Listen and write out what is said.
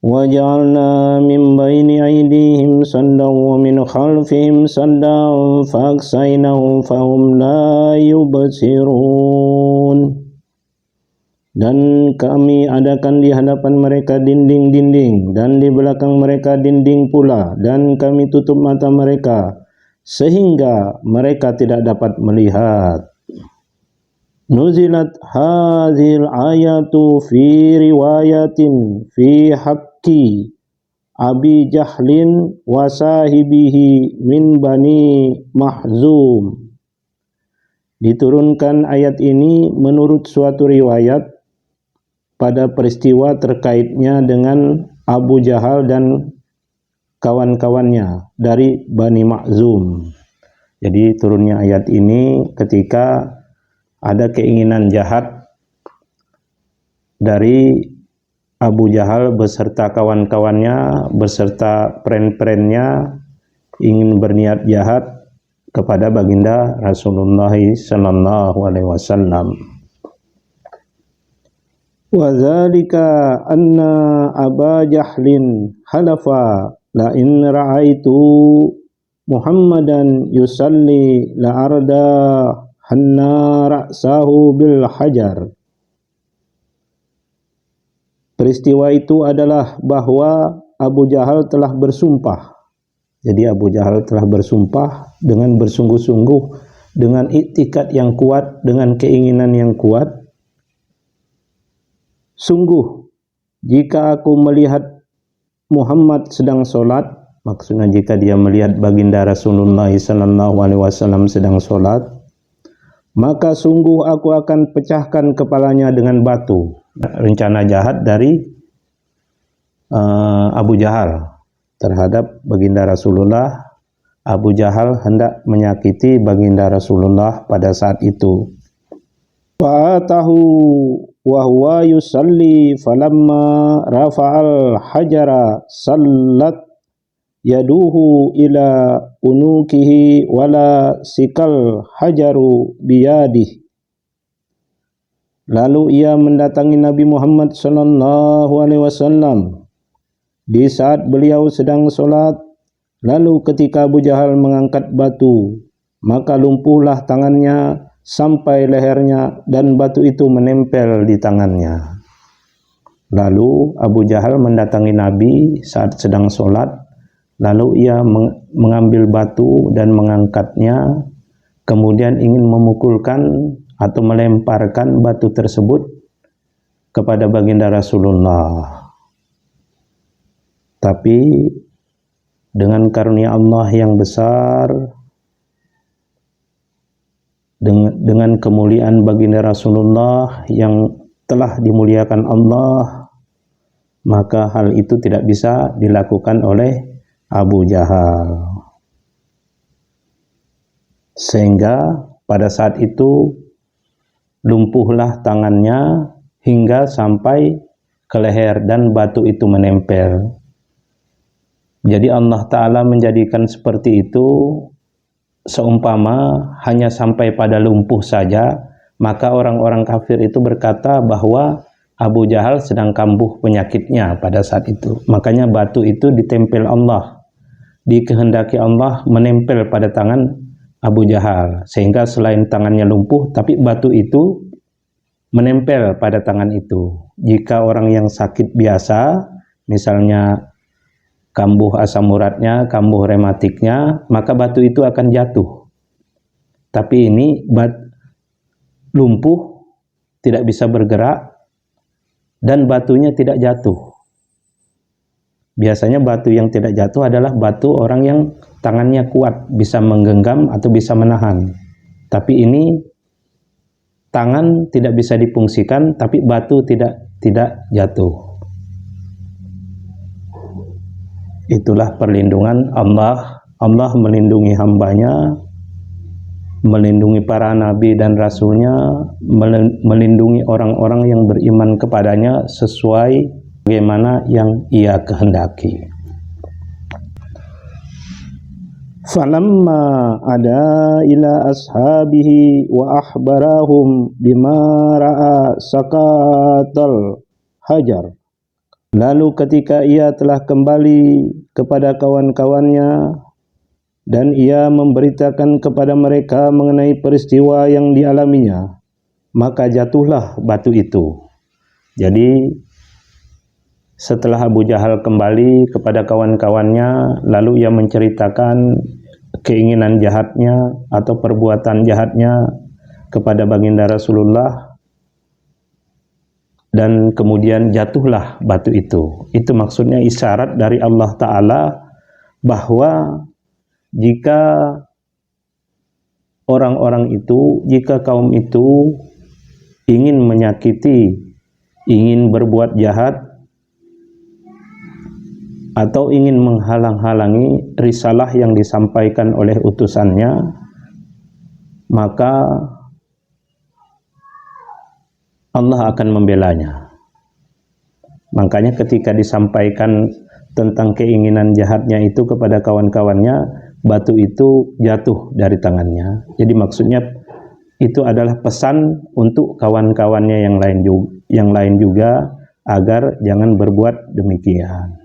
وجعلنا من بين أيديهم سدا ومن خلفهم سدا فأغشيناهم فهم لا يبصرون. Dan kami adakan di hadapan mereka dinding-dinding, dan di belakang mereka dinding pula, dan kami tutup mata mereka sehingga mereka tidak dapat melihat. Nuzilat hadhil ayatu fi riwayatin fi haqqi Abi Jahlin wa sahibihi min Bani Mahzum. Diturunkan ayat ini menurut suatu riwayat pada peristiwa terkaitnya dengan Abu Jahal dan kawan-kawannya dari Bani Makhzum. Jadi turunnya ayat ini ketika ada keinginan jahat dari Abu Jahal beserta kawan-kawannya, beserta friend-friendnya, ingin berniat jahat kepada baginda Rasulullah sallallahu alaihi wasallam. Wa dzalika anna Aba Jahlin halafa la in ra'aitu Muhammadan yusalli la arda hanna ra'sahu bil hajar. Peristiwa itu adalah bahwa Abu Jahal telah bersumpah. Jadi Abu Jahal telah bersumpah dengan bersungguh-sungguh, dengan iktikad yang kuat, dengan keinginan yang kuat. Sungguh, jika aku melihat Muhammad sedang sholat, maksudnya jika dia melihat baginda Rasulullah SAW sedang sholat, maka sungguh aku akan pecahkan kepalanya dengan batu. Rencana jahat dari Abu Jahal terhadap baginda Rasulullah. Abu Jahal hendak menyakiti baginda Rasulullah pada saat itu. Fa'atahu wa huwa yusalli falamma rafa'al hajara sallat yaduhu ila unukihi wala sikal hajaru biyadih. Lalu ia mendatangi Nabi Muhammad sallallahu alaihi wasallam di saat beliau sedang sholat. Lalu ketika Abu Jahal mengangkat batu, maka lumpuhlah tangannya sampai lehernya dan batu itu menempel di tangannya. Lalu Abu Jahal mendatangi Nabi saat sedang sholat. Lalu ia mengambil batu dan mengangkatnya, kemudian ingin memukulkan atau melemparkan batu tersebut kepada baginda Rasulullah. Tapi dengan karunia Allah yang besar, dengan kemuliaan baginda Rasulullah yang telah dimuliakan Allah, maka hal itu tidak bisa dilakukan oleh Abu Jahal. Sehingga pada saat itu lumpuhlah tangannya hingga sampai ke leher dan batu itu menempel. Jadi Allah Ta'ala menjadikan seperti itu, seumpama hanya sampai pada lumpuh saja, maka orang-orang kafir itu berkata bahwa Abu Jahal sedang kambuh penyakitnya pada saat itu. Makanya batu itu ditempel Allah, dikehendaki Allah menempel pada tangan Abu Jahal, sehingga selain tangannya lumpuh, tapi batu itu menempel pada tangan itu. Jika orang yang sakit biasa, misalnya kambuh asam uratnya, kambuh rematiknya, maka batu itu akan jatuh. Tapi ini lumpuh, tidak bisa bergerak, dan batunya tidak jatuh. Biasanya batu yang tidak jatuh adalah batu orang yang tangannya kuat, bisa menggenggam atau bisa menahan. Tapi ini tangan tidak bisa difungsikan, tapi batu tidak jatuh. Itulah perlindungan Allah. Allah melindungi hambanya, melindungi para nabi dan rasulnya, melindungi orang-orang yang beriman kepadanya sesuai bagaimana yang ia kehendaki. Falamma ada ila ashabihi wa akhbarahum bima ra'a sakatal hajar Lalu ketika ia telah kembali kepada kawan-kawannya dan ia memberitakan kepada mereka mengenai peristiwa yang dialaminya, maka jatuhlah batu itu. Jadi setelah Abu Jahal kembali kepada kawan-kawannya, lalu ia menceritakan keinginan jahatnya atau perbuatan jahatnya kepada baginda Rasulullah, dan kemudian jatuhlah batu itu. Itu maksudnya isyarat dari Allah Ta'ala bahwa jika orang-orang itu, jika kaum itu ingin menyakiti, ingin berbuat jahat, atau ingin menghalang-halangi risalah yang disampaikan oleh utusannya, maka Allah akan membelanya. Makanya ketika disampaikan tentang keinginan jahatnya itu kepada kawan-kawannya, batu itu jatuh dari tangannya. Jadi maksudnya itu adalah pesan untuk kawan-kawannya yang lain juga agar jangan berbuat demikian.